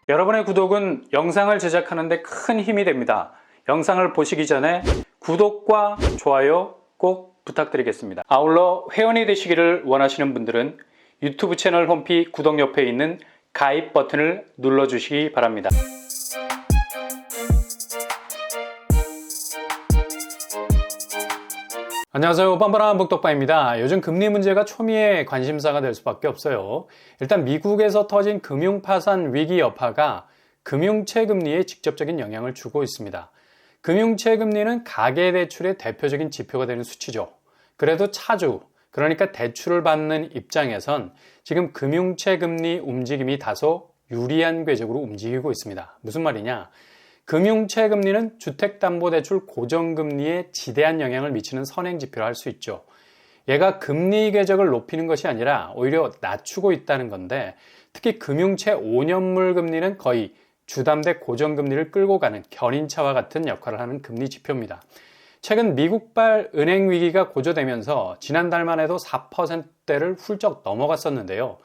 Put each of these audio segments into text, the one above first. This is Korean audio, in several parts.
여러분의 구독은 영상을 제작하는 데 큰 힘이 됩니다. 영상을 보시기 전에 구독과 좋아요 꼭 부탁드리겠습니다. 아울러 회원이 되시기를 원하시는 분들은 유튜브 채널 홈피 구독 옆에 있는 가입 버튼을 눌러주시기 바랍니다. 안녕하세요. 뻔뻔한 북덕바입니다. 요즘 금리 문제가 초미의 관심사가 될 수밖에 없어요. 일단 미국에서 터진 금융파산 위기 여파가 금융채 금리에 직접적인 영향을 주고 있습니다. 금융채 금리는 가계대출의 대표적인 지표가 되는 수치죠. 그래도 차주, 그러니까 대출을 받는 입장에선 지금 금융채 금리 움직임이 다소 유리한 궤적으로 움직이고 있습니다. 무슨 말이냐? 금융채 금리는 주택담보대출 고정금리에 지대한 영향을 미치는 선행지표라 할 수 있죠. 얘가 금리 궤적을 높이는 것이 아니라 오히려 낮추고 있다는 건데, 특히 금융채 5년물 금리는 거의 주담대 고정금리를 끌고 가는 견인차와 같은 역할을 하는 금리 지표입니다. 최근 미국발 은행 위기가 고조되면서 지난달만 해도 4%대를 훌쩍 넘어갔었는데요.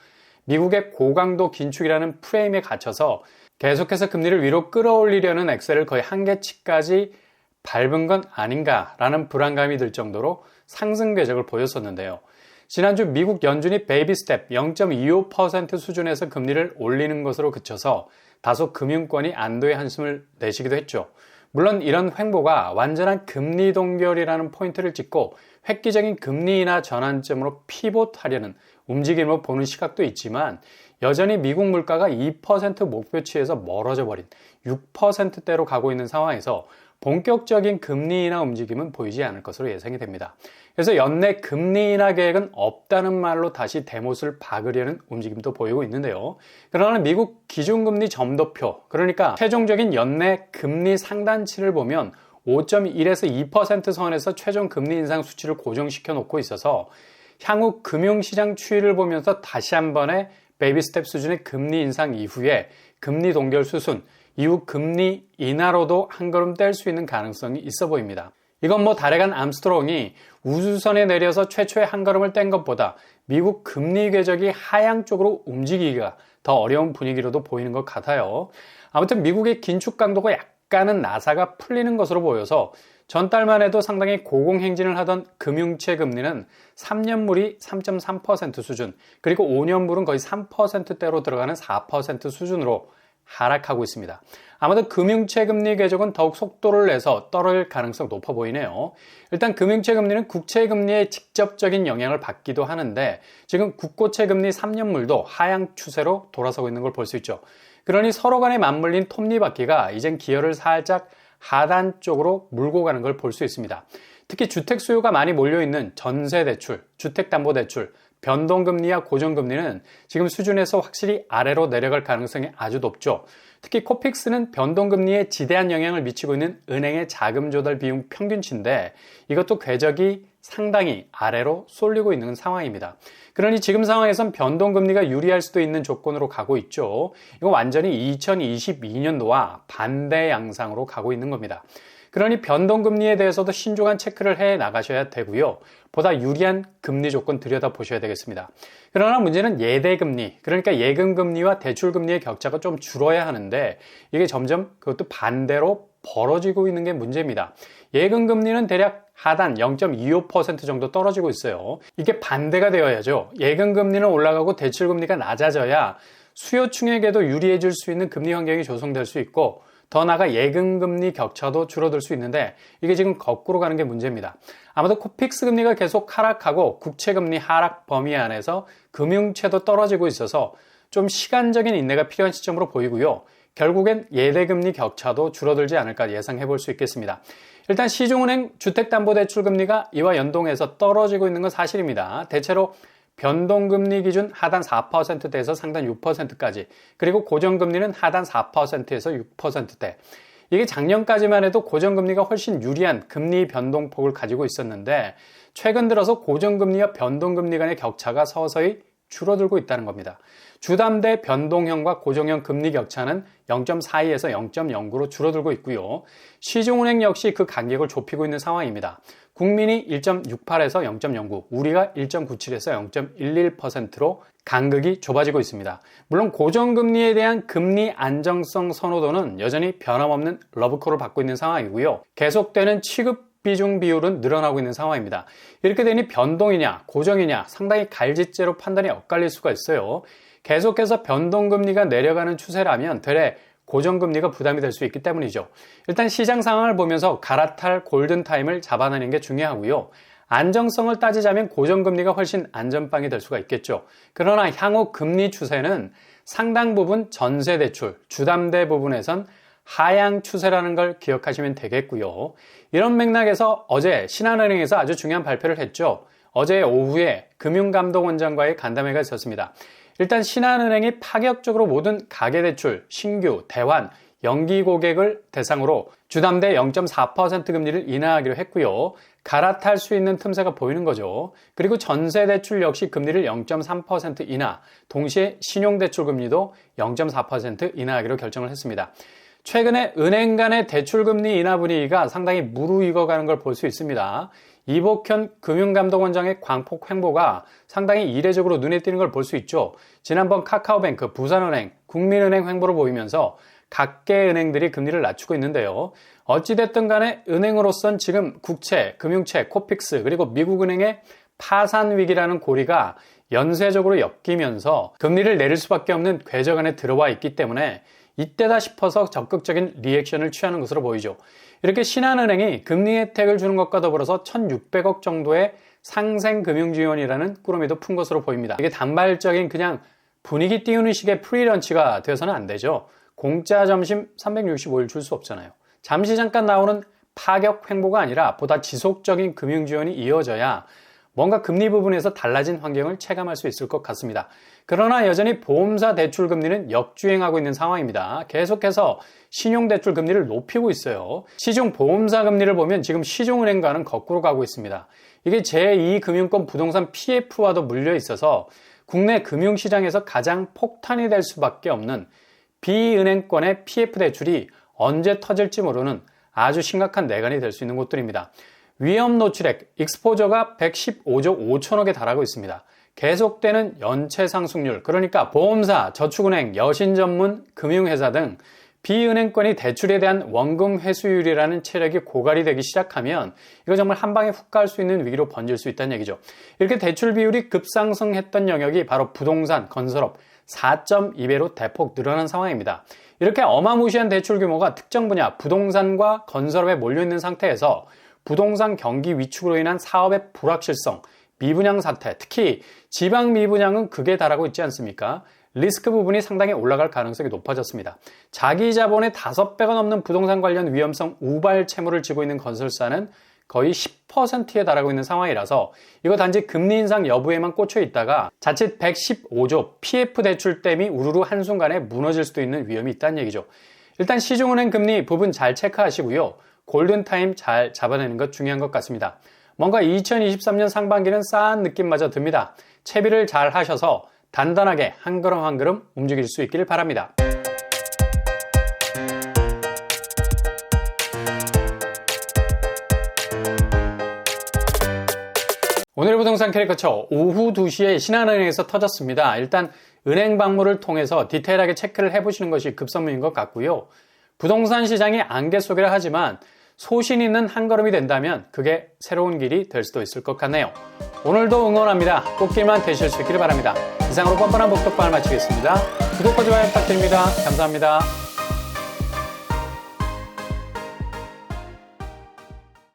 미국의 고강도 긴축이라는 프레임에 갇혀서 계속해서 금리를 위로 끌어올리려는 엑셀을 거의 한계치까지 밟은 건 아닌가라는 불안감이 들 정도로 상승 궤적을 보였었는데요. 지난주 미국 연준이 베이비 스텝 0.25% 수준에서 금리를 올리는 것으로 그쳐서 다소 금융권이 안도의 한숨을 내쉬기도 했죠. 물론 이런 횡보가 완전한 금리 동결이라는 포인트를 찍고 획기적인 금리 인하 전환점으로 피봇하려는 움직임을 보는 시각도 있지만, 여전히 미국 물가가 2% 목표치에서 멀어져 버린 6%대로 가고 있는 상황에서 본격적인 금리 인하 움직임은 보이지 않을 것으로 예상이 됩니다. 그래서 연내 금리 인하 계획은 없다는 말로 다시 대못을 박으려는 움직임도 보이고 있는데요. 그러나 미국 기준금리 점도표, 그러니까 최종적인 연내 금리 상단치를 보면 5.1에서 2% 선에서 최종 금리 인상 수치를 고정시켜 놓고 있어서 향후 금융시장 추이를 보면서 다시 한 번의 베이비 스텝 수준의 금리 인상 이후에 금리 동결 수순, 이후 금리 인하로도 한 걸음 뗄 수 있는 가능성이 있어 보입니다. 이건 달에 간 암스트롱이 우주선에 내려서 최초의 한 걸음을 뗀 것보다 미국 금리 궤적이 하향 쪽으로 움직이기가 더 어려운 분위기로도 보이는 것 같아요. 아무튼 미국의 긴축 강도가 약간은 나사가 풀리는 것으로 보여서 전달만 해도 상당히 고공행진을 하던 금융채 금리는 3년물이 3.3% 수준, 그리고 5년물은 거의 3%대로 들어가는 4% 수준으로 하락하고 있습니다. 아마도 금융채 금리 궤적은 더욱 속도를 내서 떨어질 가능성이 높아 보이네요. 일단 금융채 금리는 국채 금리에 직접적인 영향을 받기도 하는데, 지금 국고채 금리 3년물도 하향 추세로 돌아서고 있는 걸 볼 수 있죠. 그러니 서로 간에 맞물린 톱니바퀴가 이젠 기어를 살짝 하단 쪽으로 물고 가는 걸 볼 수 있습니다. 특히 주택 수요가 많이 몰려있는 전세대출, 주택담보대출, 변동금리와 고정금리는 지금 수준에서 확실히 아래로 내려갈 가능성이 아주 높죠. 특히 코픽스는 변동금리에 지대한 영향을 미치고 있는 은행의 자금 조달 비용 평균치인데, 이것도 궤적이 상당히 아래로 쏠리고 있는 상황입니다. 그러니 지금 상황에선 변동금리가 유리할 수도 있는 조건으로 가고 있죠. 이건 완전히 2022년도와 반대 양상으로 가고 있는 겁니다. 그러니 변동금리에 대해서도 신중한 체크를 해 나가셔야 되고요. 보다 유리한 금리 조건 들여다보셔야 되겠습니다. 그러나 문제는 예대금리, 그러니까 예금금리와 대출금리의 격차가 좀 줄어야 하는데, 이게 점점 그것도 반대로 벌어지고 있는 게 문제입니다. 예금금리는 대략 하단 0.25% 정도 떨어지고 있어요. 이게 반대가 되어야죠. 예금금리는 올라가고 대출금리가 낮아져야 수요층에게도 유리해질 수 있는 금리 환경이 조성될 수 있고, 더 나아가 예금금리 격차도 줄어들 수 있는데, 이게 지금 거꾸로 가는 게 문제입니다. 아마도 코픽스 금리가 계속 하락하고 국채금리 하락 범위 안에서 금융채도 떨어지고 있어서 좀 시간적인 인내가 필요한 시점으로 보이고요. 결국엔 예대금리 격차도 줄어들지 않을까 예상해 볼 수 있겠습니다. 일단 시중은행 주택담보대출 금리가 이와 연동해서 떨어지고 있는 건 사실입니다. 대체로 변동금리 기준 하단 4%대에서 상단 6%까지, 그리고 고정금리는 하단 4%에서 6%대. 이게 작년까지만 해도 고정금리가 훨씬 유리한 금리 변동폭을 가지고 있었는데, 최근 들어서 고정금리와 변동금리 간의 격차가 서서히 줄어들고 있다는 겁니다. 주담대 변동형과 고정형 금리 격차는 0.42에서 0.09로 줄어들고 있고요. 시중은행 역시 그 간격을 좁히고 있는 상황입니다. 국민이 1.68에서 0.09, 우리가 1.97에서 0.11%로 간극이 좁아지고 있습니다. 물론 고정금리에 대한 금리 안정성 선호도는 여전히 변함없는 러브콜을 받고 있는 상황이고요. 계속되는 취급 비중 비율은 늘어나고 있는 상황입니다. 이렇게 되니 변동이냐 고정이냐 상당히 갈짓죄로 판단이 엇갈릴 수가 있어요. 계속해서 변동금리가 내려가는 추세라면 되레 고정금리가 부담이 될 수 있기 때문이죠. 일단 시장 상황을 보면서 갈아탈 골든타임을 잡아내는 게 중요하고요. 안정성을 따지자면 고정금리가 훨씬 안전빵이 될 수가 있겠죠. 그러나 향후 금리 추세는 상당 부분 전세대출, 주담대 부분에선 하향 추세라는 걸 기억하시면 되겠고요. 이런 맥락에서 어제 신한은행에서 아주 중요한 발표를 했죠. 어제 오후에 금융감독원장과의 간담회가 있었습니다. 일단 신한은행이 파격적으로 모든 가계대출, 신규, 대환, 연기 고객을 대상으로 주담대 0.4% 금리를 인하하기로 했고요. 갈아탈 수 있는 틈새가 보이는 거죠. 그리고 전세대출 역시 금리를 0.3% 인하, 동시에 신용대출 금리도 0.4% 인하하기로 결정을 했습니다. 최근에 은행 간의 대출금리 인하 분위기가 상당히 무르익어가는 걸 볼 수 있습니다. 이복현 금융감독원장의 광폭 횡보가 상당히 이례적으로 눈에 띄는 걸 볼 수 있죠. 지난번 카카오뱅크, 부산은행, 국민은행 횡보를 보이면서 각계 은행들이 금리를 낮추고 있는데요. 어찌됐든 간에 은행으로선 지금 국채, 금융채, 코픽스 그리고 미국은행의 파산 위기라는 고리가 연쇄적으로 엮이면서 금리를 내릴 수밖에 없는 궤적 안에 들어와 있기 때문에 이때다 싶어서 적극적인 리액션을 취하는 것으로 보이죠. 이렇게 신한은행이 금리 혜택을 주는 것과 더불어서 1,600억 정도의 상생금융지원이라는 꾸러미도 푼 것으로 보입니다. 이게 단발적인 그냥 분위기 띄우는 식의 프리런치가 되어서는 안 되죠. 공짜 점심 365일 줄 수 없잖아요. 잠시 잠깐 나오는 파격 횡보가 아니라 보다 지속적인 금융지원이 이어져야 뭔가 금리 부분에서 달라진 환경을 체감할 수 있을 것 같습니다. 그러나 여전히 보험사 대출 금리는 역주행하고 있는 상황입니다. 계속해서 신용대출 금리를 높이고 있어요. 시중 보험사 금리를 보면 지금 시중은행과는 거꾸로 가고 있습니다. 이게 제2금융권 부동산 PF와도 물려 있어서 국내 금융시장에서 가장 폭탄이 될 수밖에 없는 비은행권의 PF 대출이 언제 터질지 모르는 아주 심각한 내관이 될 수 있는 곳들입니다. 위험 노출액, 익스포저가 115조 5천억에 달하고 있습니다. 계속되는 연체 상승률, 그러니까 보험사, 저축은행, 여신 전문 금융회사 등 비은행권이 대출에 대한 원금 회수율이라는 체력이 고갈이 되기 시작하면 이거 정말 한 방에 훅 갈 수 있는 위기로 번질 수 있다는 얘기죠. 이렇게 대출 비율이 급상승했던 영역이 바로 부동산, 건설업 4.2배로 대폭 늘어난 상황입니다. 이렇게 어마무시한 대출 규모가 특정 분야, 부동산과 건설업에 몰려있는 상태에서 부동산 경기 위축으로 인한 사업의 불확실성, 미분양 사태, 특히 지방 미분양은 극에 달하고 있지 않습니까? 리스크 부분이 상당히 올라갈 가능성이 높아졌습니다. 자기 자본의 5배가 넘는 부동산 관련 위험성 우발 채무를 지고 있는 건설사는 거의 10%에 달하고 있는 상황이라서 이거 단지 금리 인상 여부에만 꽂혀 있다가 자칫 115조 PF 대출댐이 우르르 한순간에 무너질 수도 있는 위험이 있다는 얘기죠. 일단 시중은행 금리 부분 잘 체크하시고요. 골든타임 잘 잡아내는 것 중요한 것 같습니다. 뭔가 2023년 상반기는 싸한 느낌마저 듭니다. 채비를 잘 하셔서 단단하게 한 걸음 한 걸음 움직일 수 있기를 바랍니다. 오늘 부동산 캐리커처 오후 2시에 신한은행에서 터졌습니다. 일단 은행 방문을 통해서 디테일하게 체크를 해보시는 것이 급선무인 것 같고요. 부동산 시장이 안개 속이라 하지만 소신 있는 한 걸음이 된다면 그게 새로운 길이 될 수도 있을 것 같네요. 오늘도 응원합니다. 꽃길만 되실 수 있기를 바랍니다. 이상으로 뻔뻔한 복덕방을 마치겠습니다. 구독과 좋아요 부탁드립니다. 감사합니다.